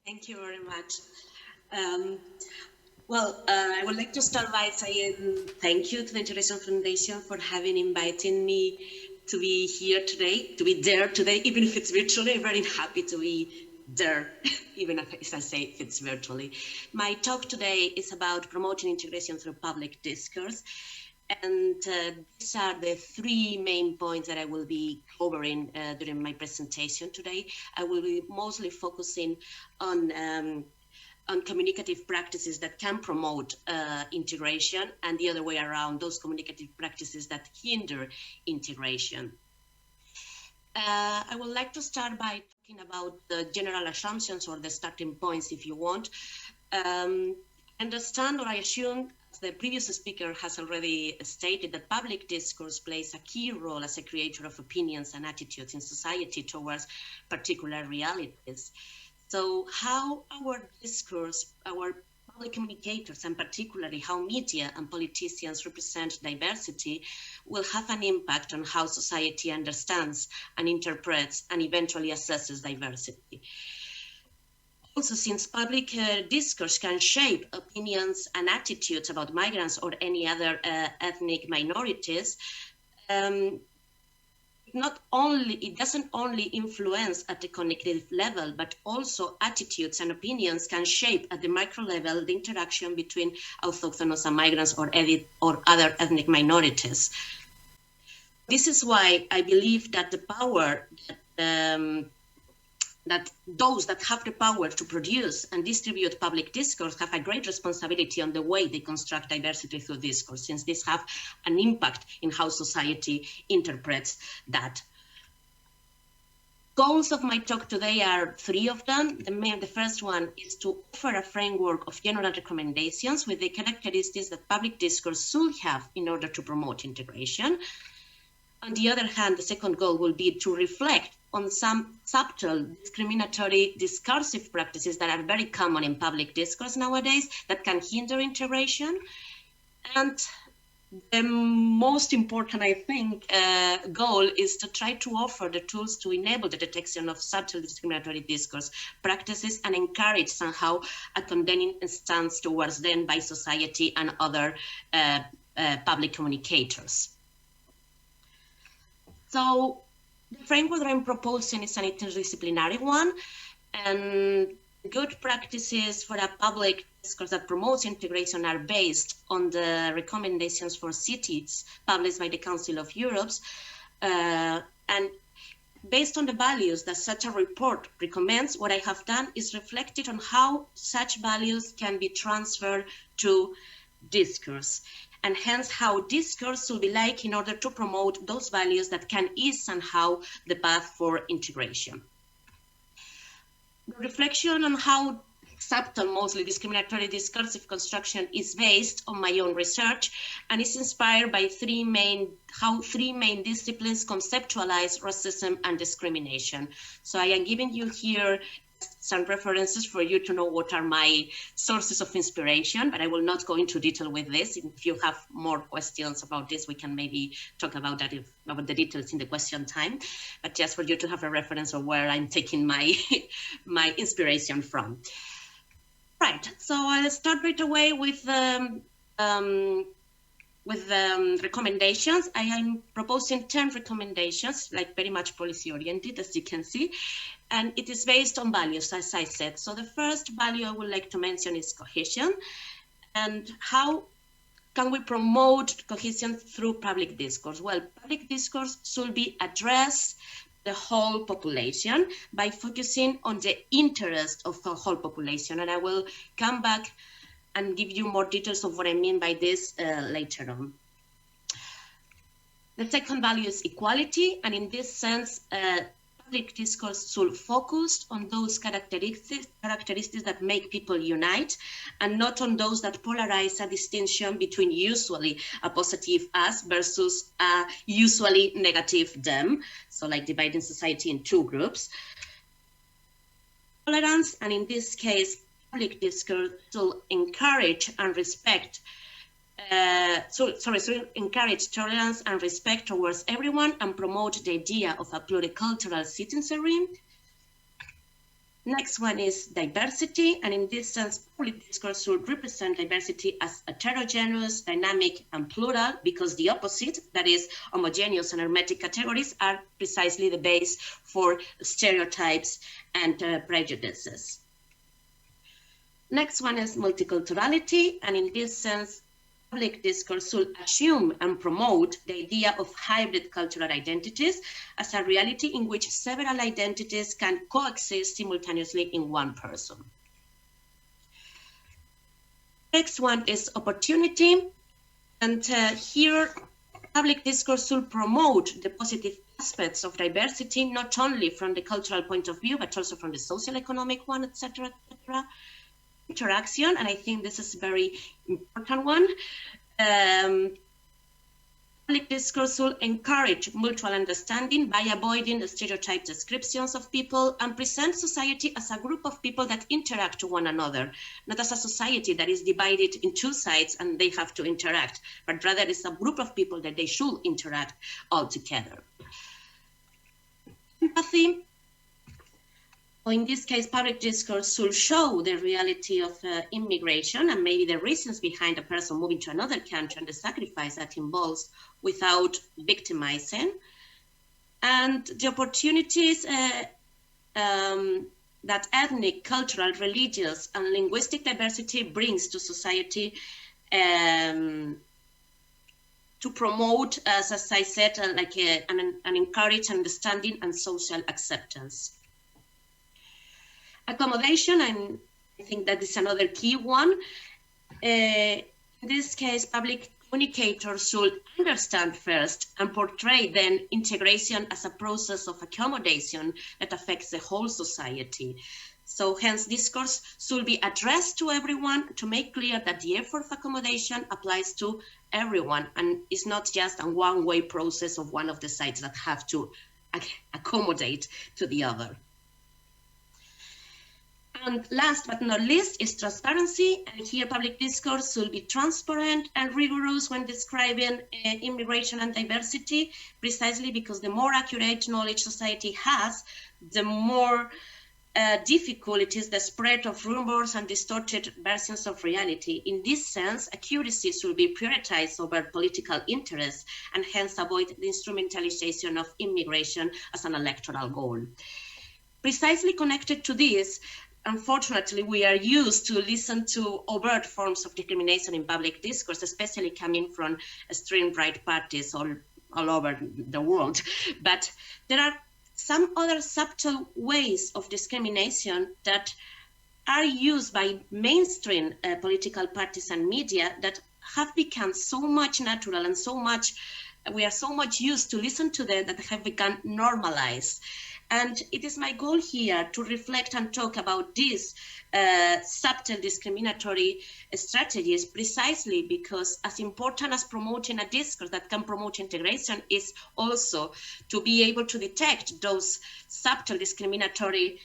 Thank you very much. I would like to start by saying thank you to the Integration Foundation for having invited me to be here today, to be there today, even if it's virtually. I'm very happy to be there, even if I say it's virtually. My talk today is about promoting integration through public discourse. And these are the three main points that I will be covering during my presentation today. I will be mostly focusing on communicative practices that can promote integration, and the other way around, those communicative practices that hinder integration. I would like to start by talking about the general assumptions or the starting points, if you want. Understand, or I assume, the previous speaker has already stated, that public discourse plays a key role as a creator of opinions and attitudes in society towards particular realities. So how our discourse, our public communicators, and particularly how media and politicians represent diversity, will have an impact on how society understands and interprets and eventually assesses diversity. Also, since public discourse can shape opinions and attitudes about migrants or any other ethnic minorities, it doesn't only influence at the cognitive level, but also attitudes and opinions can shape at the micro level the interaction between autochthonous and migrants or other ethnic minorities. This is why I believe that the power that those that have the power to produce and distribute public discourse have a great responsibility on the way they construct diversity through discourse, since these have an impact in how society interprets that. Goals of my talk today are three of them. The first one is to offer a framework of general recommendations with the characteristics that public discourse should have in order to promote integration. On the other hand, the second goal will be to reflect on some subtle discriminatory discursive practices that are very common in public discourse nowadays that can hinder integration. And the most important, I think, goal is to try to offer the tools to enable the detection of subtle discriminatory discourse practices and encourage somehow a condemning stance towards them by society and other public communicators. So the framework that I'm proposing is an interdisciplinary one, and good practices for a public discourse that promotes integration are based on the recommendations for cities published by the Council of Europe, and based on the values that such a report recommends, what I have done is reflected on how such values can be transferred to discourse, and hence how discourse should be like in order to promote those values that can ease somehow the path for integration. The reflection on how subtle, mostly discriminatory discursive construction is based on my own research and is inspired by how three main disciplines conceptualize racism and discrimination. So I am giving you here some references for you to know what are my sources of inspiration, but I will not go into detail with this. If you have more questions about this, we can maybe talk about that, about the details in the question time, but just for you to have a reference of where I'm taking my, my inspiration from. Right, so I'll start right away with recommendations. I am proposing 10 recommendations, like very much policy oriented, as you can see, and it is based on values, as I said. So the first value I would like to mention is cohesion, and how can we promote cohesion through public discourse? Well, public discourse should be addressed the whole population by focusing on the interest of the whole population, and I will come back and give you more details of what I mean by this later on. The second value is equality, and in this sense, public discourse should focus on those characteristics that make people unite, and not on those that polarize a distinction between usually a positive us versus a usually negative them, so like dividing society in two groups. Tolerance, and in this case, public discourse to encourage and respect, encourage tolerance and respect towards everyone and promote the idea of a pluricultural citizenry. Next one is diversity, and in this sense, public discourse should represent diversity as heterogeneous, dynamic, and plural, because the opposite, that is homogeneous and hermetic categories, are precisely the base for stereotypes and prejudices. Next one is multiculturality, and in this sense, public discourse should assume and promote the idea of hybrid cultural identities as a reality in which several identities can coexist simultaneously in one person. Next one is opportunity, and here public discourse should promote the positive aspects of diversity, not only from the cultural point of view, but also from the social economic one, etc., etc. Interaction, and I think this is a very important one. Public discourse will encourage mutual understanding by avoiding the stereotype descriptions of people and present society as a group of people that interact to one another, not as a society that is divided in two sides and they have to interact, but rather it's a group of people that they should interact all together. Empathy. In this case, public discourse should show the reality of immigration and maybe the reasons behind a person moving to another country and the sacrifice that involves without victimizing. And the opportunities that ethnic, cultural, religious, and linguistic diversity brings to society to promote, as I said, an encourage understanding and social acceptance. Accommodation, and I think that is another key one. In this case, public communicators should understand first and portray then integration as a process of accommodation that affects the whole society. So hence discourse should be addressed to everyone to make clear that the effort of accommodation applies to everyone and is not just a one-way process of one of the sides that have to accommodate to the other. And last but not least is transparency, and here public discourse will be transparent and rigorous when describing immigration and diversity, precisely because the more accurate knowledge society has, the more difficult it is the spread of rumors and distorted versions of reality. In this sense, accuracy should be prioritized over political interests and hence avoid the instrumentalization of immigration as an electoral goal. Precisely connected to this, unfortunately, we are used to listen to overt forms of discrimination in public discourse, especially coming from extreme right parties all over the world. But there are some other subtle ways of discrimination that are used by mainstream political parties and media that have become so much natural and we are so much used to listen to them that have become normalized. And it is my goal here to reflect and talk about these subtle discriminatory strategies, precisely because as important as promoting a discourse that can promote integration is also to be able to detect those subtle discriminatory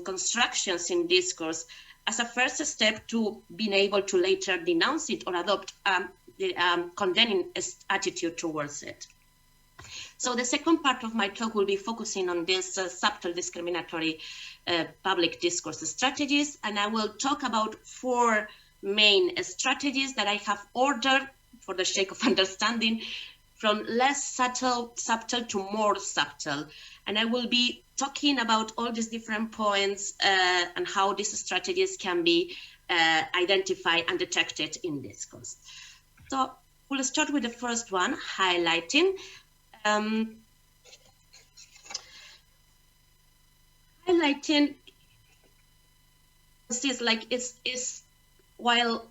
constructions in discourse as a first step to being able to later denounce it or adopt the condemning attitude towards it. So the second part of my talk will be focusing on these subtle discriminatory public discourse strategies, and I will talk about 4 main strategies that I have ordered for the sake of understanding from less subtle to more subtle. And I will be talking about all these different points and how these strategies can be identified and detected in discourse. So we'll start with the first one, highlighting. Highlighting is while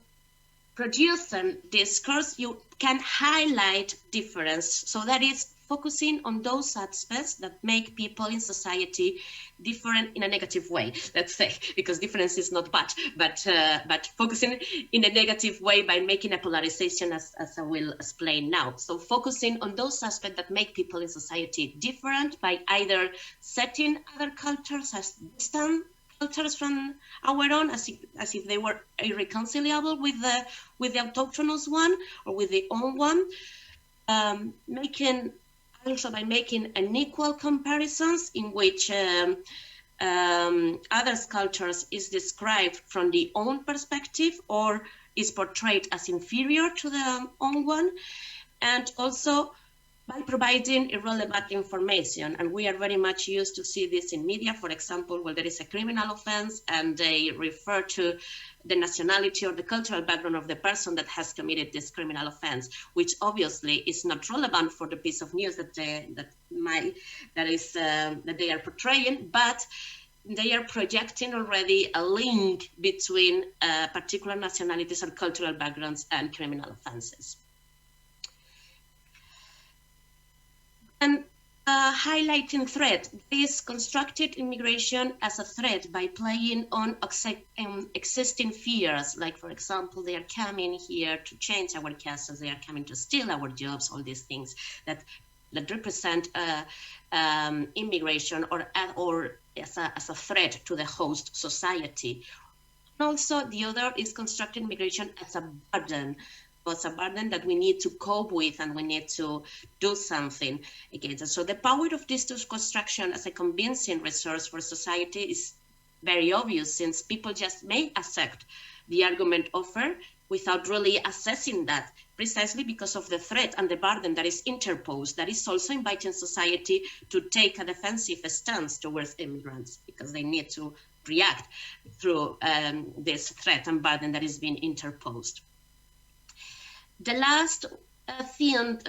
producing discourse, you can highlight difference. So that is focusing on those aspects that make people in society different in a negative way, let's say, because difference is not bad, but focusing in a negative way by making a polarization, as I will explain now. So focusing on those aspects that make people in society different by either setting other cultures as distant cultures from our own, as if they were irreconcilable with the autochthonous one or with the own one, also by making unequal comparisons in which other cultures is described from the own perspective or is portrayed as inferior to the own one, and also by providing irrelevant information. And we are very much used to see this in media, for example, where there is a criminal offense and they refer to the nationality or the cultural background of the person that has committed this criminal offense, which obviously is not relevant for the piece of news that they are portraying, but they are projecting already a link between particular nationalities or cultural backgrounds and criminal offenses. And highlighting threat, this constructed immigration as a threat by playing on existing fears, like, for example, they are coming here to change our castles, they are coming to steal our jobs, all these things that represent immigration or as a threat to the host society. And also, the other is constructed immigration as a burden. It's a burden that we need to cope with and we need to do something against it. So the power of this construction as a convincing resource for society is very obvious, since people just may accept the argument offered without really assessing that, precisely because of the threat and the burden that is interposed, that is also inviting society to take a defensive stance towards immigrants, because they need to react through this threat and burden that is being interposed. The last thing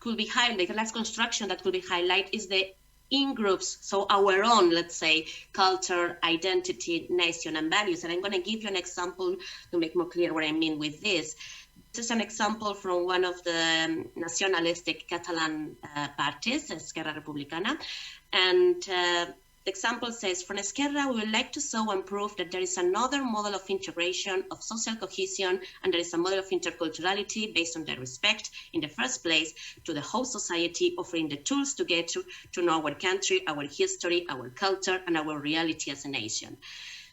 could be highlighted, the last construction that could be highlighted is the in-groups, so our own, let's say, culture, identity, nation, and values. And I'm going to give you an example to make more clear what I mean with this. This is an example from one of the nationalistic Catalan parties, Esquerra Republicana, and the example says, from Esquerra, we would like to show and prove that there is another model of integration, of social cohesion, and there is a model of interculturality based on the respect, in the first place, to the whole society, offering the tools to get to know our country, our history, our culture, and our reality as a nation.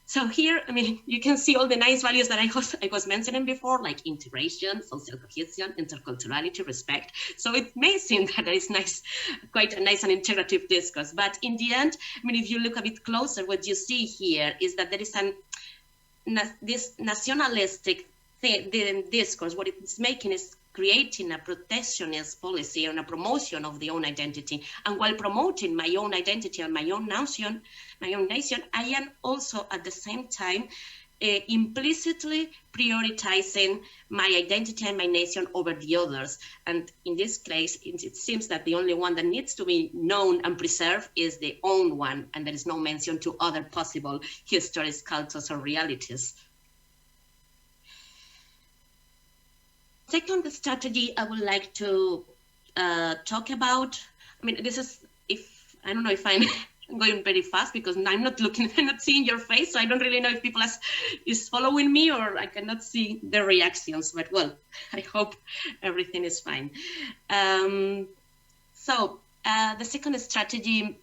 So here, I mean, you can see all the nice values that I was mentioning before, like integration, social cohesion, interculturality, respect. So it may seem that there is quite a nice and integrative discourse. But in the end, I mean, if you look a bit closer, what you see here is that there is this nationalistic discourse. What it's making is creating a protectionist policy and a promotion of the own identity. And while promoting my own identity and my own nation, I am also at the same time implicitly prioritizing my identity and my nation over the others. And in this case, it seems that the only one that needs to be known and preserved is the own one, and there is no mention to other possible histories, cultures, or realities. Second strategy I would like to talk about, I mean, this is, I don't know if I'm going very fast because I'm not seeing your face, so I don't really know if people is following me or I cannot see their reactions, but well, I hope everything is fine. So the second strategy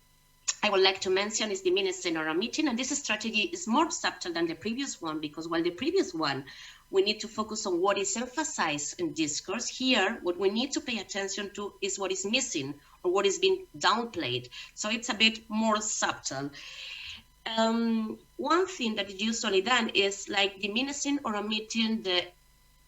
I would like to mention is diminishing or omitting, and this strategy is more subtle than the previous one, because while the previous one, we need to focus on what is emphasized in discourse. Here, what we need to pay attention to is what is missing or what is being downplayed. So it's a bit more subtle. One thing that is usually done is like diminishing or omitting the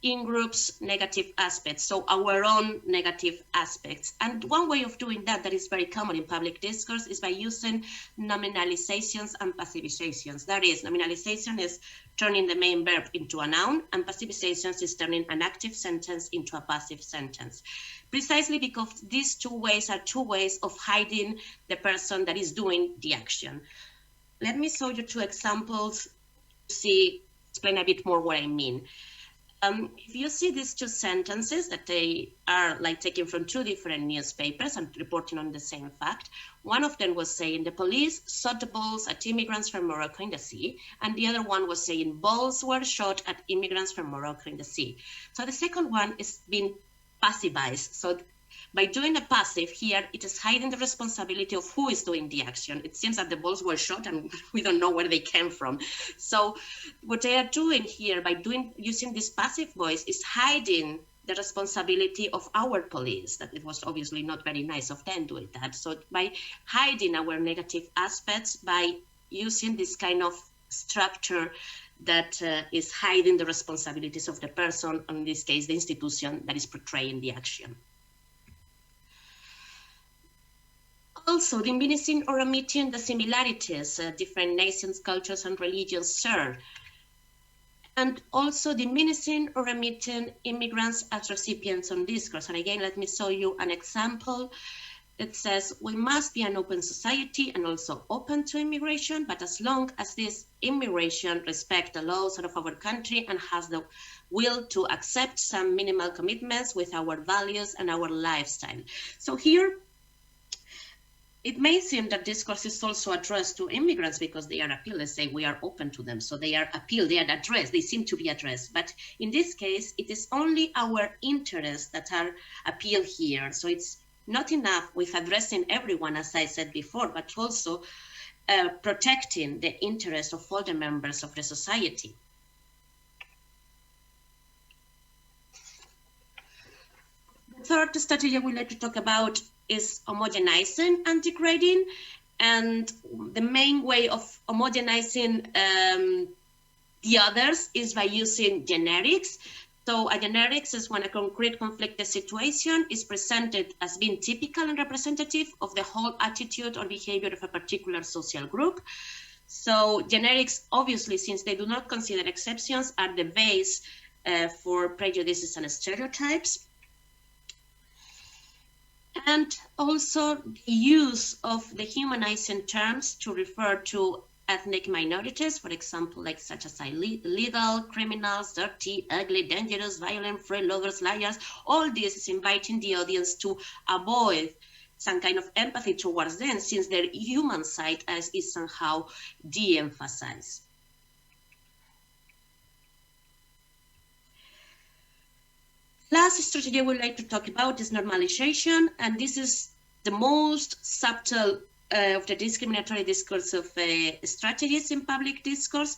in-groups negative aspects, so our own negative aspects. And one way of doing that is very common in public discourse is by using nominalizations and passivizations. That is, nominalization is turning the main verb into a noun, and passivizations is turning an active sentence into a passive sentence. Precisely because these two ways are two ways of hiding the person that is doing the action. Let me show you two examples to explain a bit more what I mean. If you see these two sentences that they are like taken from two different newspapers and reporting on the same fact, one of them was saying the police shot the balls at immigrants from Morocco in the sea, and the other one was saying balls were shot at immigrants from Morocco in the sea. So the second one is being passivized. So by doing a passive here, it is hiding the responsibility of who is doing the action. It seems that the balls were shot and we don't know where they came from. So what they are doing here by using this passive voice is hiding the responsibility of our police, that it was obviously not very nice of them doing that. So by hiding our negative aspects, by using this kind of structure that is hiding the responsibilities of the person, in this case, the institution that is portraying the action. Also, diminishing or omitting the similarities different nations, cultures, and religions share. And also diminishing or omitting immigrants as recipients on discourse. And again, let me show you an example. It says, we must be an open society and also open to immigration, but as long as this immigration respects the laws of our country and has the will to accept some minimal commitments with our values and our lifestyle. So here, it may seem that discourse is also addressed to immigrants because they are appealed. Let's say we are open to them. So they are appealed, they are addressed, they seem to be addressed. But in this case, it is only our interests that are appealed here. So it's not enough with addressing everyone, as I said before, but also protecting the interests of all the members of the society. The third strategy I would like to talk about is homogenizing and degrading. And the main way of homogenizing the others is by using generics. So a generics is when a concrete conflicted situation is presented as being typical and representative of the whole attitude or behavior of a particular social group. So generics, obviously, since they do not consider exceptions, are the base for prejudices and stereotypes. And also the use of the humanizing terms to refer to ethnic minorities, for example, like such as illegal, criminals, dirty, ugly, dangerous, violent, freeloaders, liars. All this is inviting the audience to avoid some kind of empathy towards them, since their human side is somehow de-emphasized. Last strategy I would like to talk about is normalization, and this is the most subtle of the discriminatory discourse of strategies in public discourse,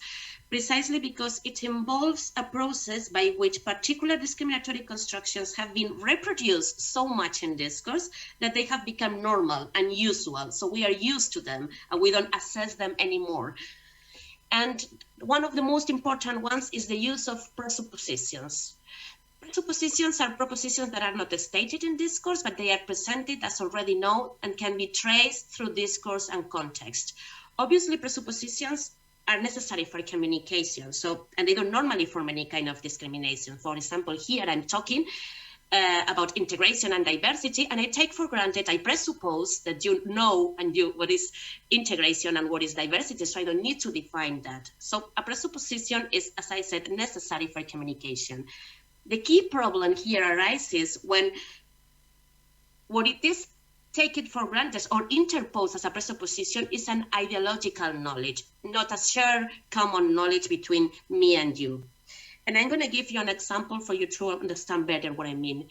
precisely because it involves a process by which particular discriminatory constructions have been reproduced so much in discourse that they have become normal and usual. So we are used to them and we don't assess them anymore. And one of the most important ones is the use of presuppositions. Presuppositions are propositions that are not stated in discourse, but they are presented as already known and can be traced through discourse and context. Obviously, presuppositions are necessary for communication, and they don't normally form any kind of discrimination. For example, here I'm talking about integration and diversity, and I take for granted, I presuppose that you know what is integration and what is diversity, so I don't need to define that. So a presupposition is, as I said, necessary for communication. The key problem here arises when what it is taken for granted or interposed as a presupposition is an ideological knowledge, not a shared common knowledge between me and you. And I'm going to give you an example for you to understand better what I mean.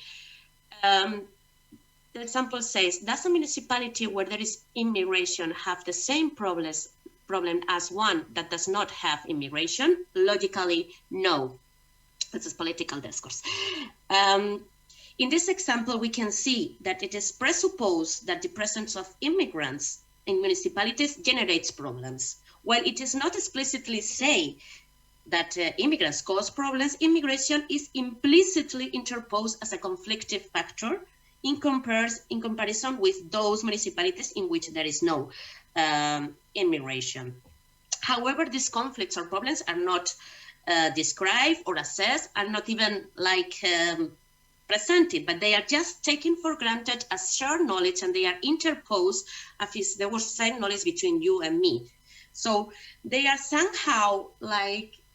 The example says, does a municipality where there is immigration have the same problem as one that does not have immigration? Logically, no. This is political discourse. In this example, we can see that it is presupposed that the presence of immigrants in municipalities generates problems. While it is not explicitly say that immigrants cause problems, immigration is implicitly interposed as a conflictive factor in comparison with those municipalities in which there is no immigration. However, these conflicts or problems are not described or assessed, are not even presented, but they are just taken for granted as shared knowledge, and they are interposed as if there was same knowledge between you and me. So they are somehow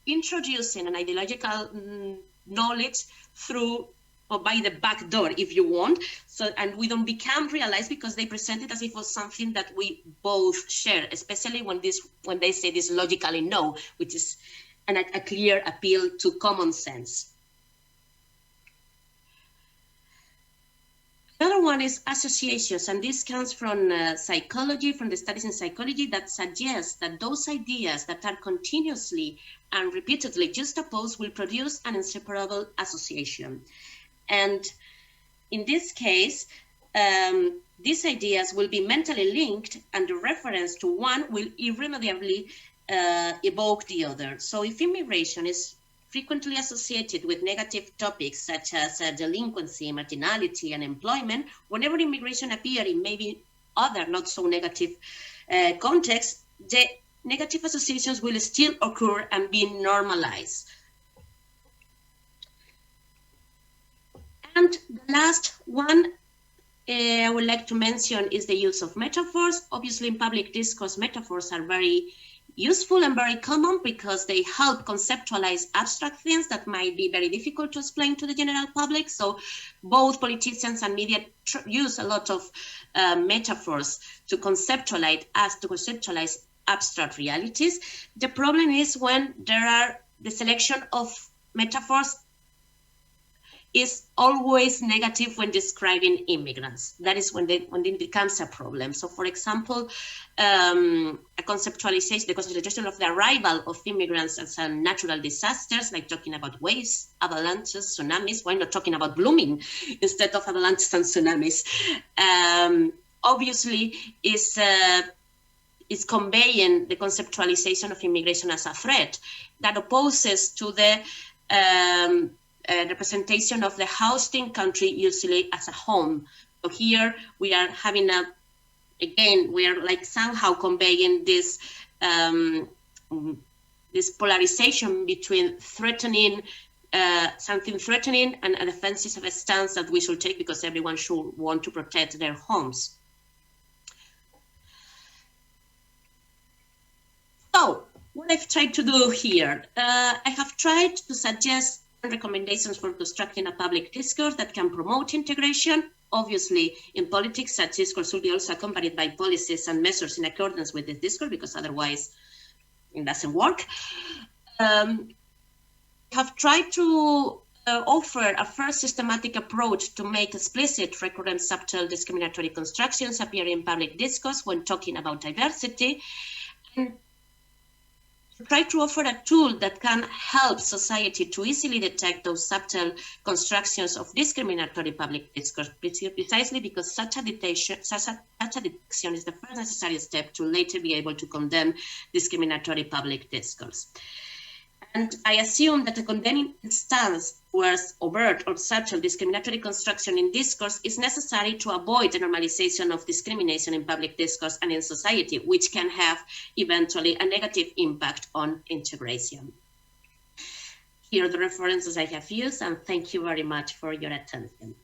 introducing an ideological knowledge through or by the back door, if you want. So, and we don't become realized because they present it as if it was something that we both share, especially when they say this logically no, which is a clear appeal to common sense. Another one is associations, and this comes from psychology, from the studies in psychology that suggest that those ideas that are continuously and repeatedly juxtaposed will produce an inseparable association. And in this case, these ideas will be mentally linked, and the reference to one will irremediably evoke the other. So if immigration is frequently associated with negative topics such as delinquency, marginality, and employment, whenever immigration appears in maybe other not so negative contexts, the negative associations will still occur and be normalized. And the last one I would like to mention is the use of metaphors. Obviously, in public discourse, metaphors are very useful and very common because they help conceptualize abstract things that might be very difficult to explain to the general public. So both politicians and media use a lot of metaphors to conceptualize abstract realities. The problem is when the selection of metaphors is always negative when describing immigrants. That is when it becomes a problem. So, for example, the conceptualization of the arrival of immigrants as a natural disasters, like talking about waves, avalanches, tsunamis. Why not talking about blooming instead of avalanches and tsunamis? Obviously, is conveying the conceptualization of immigration as a threat that opposes to the representation of the hosting country usually as a home. So here we are having we are like somehow conveying this this polarization between threatening something threatening and a defensive stance that we should take because everyone should want to protect their homes. So what I've tried to do here, I have tried to suggest recommendations for constructing a public discourse that can promote integration. Obviously, in politics, such discourse will be also accompanied by policies and measures in accordance with this discourse, because otherwise it doesn't work. Have tried to offer a first systematic approach to make explicit recurrent subtle discriminatory constructions appear in public discourse when talking about diversity, and try to offer a tool that can help society to easily detect those subtle constructions of discriminatory public discourse, precisely because such a detection is the first necessary step to later be able to condemn discriminatory public discourse. And I assume that a condemning stance towards overt or subtle discriminatory construction in discourse is necessary to avoid the normalization of discrimination in public discourse and in society, which can have eventually a negative impact on integration. Here are the references I have used, and thank you very much for your attention.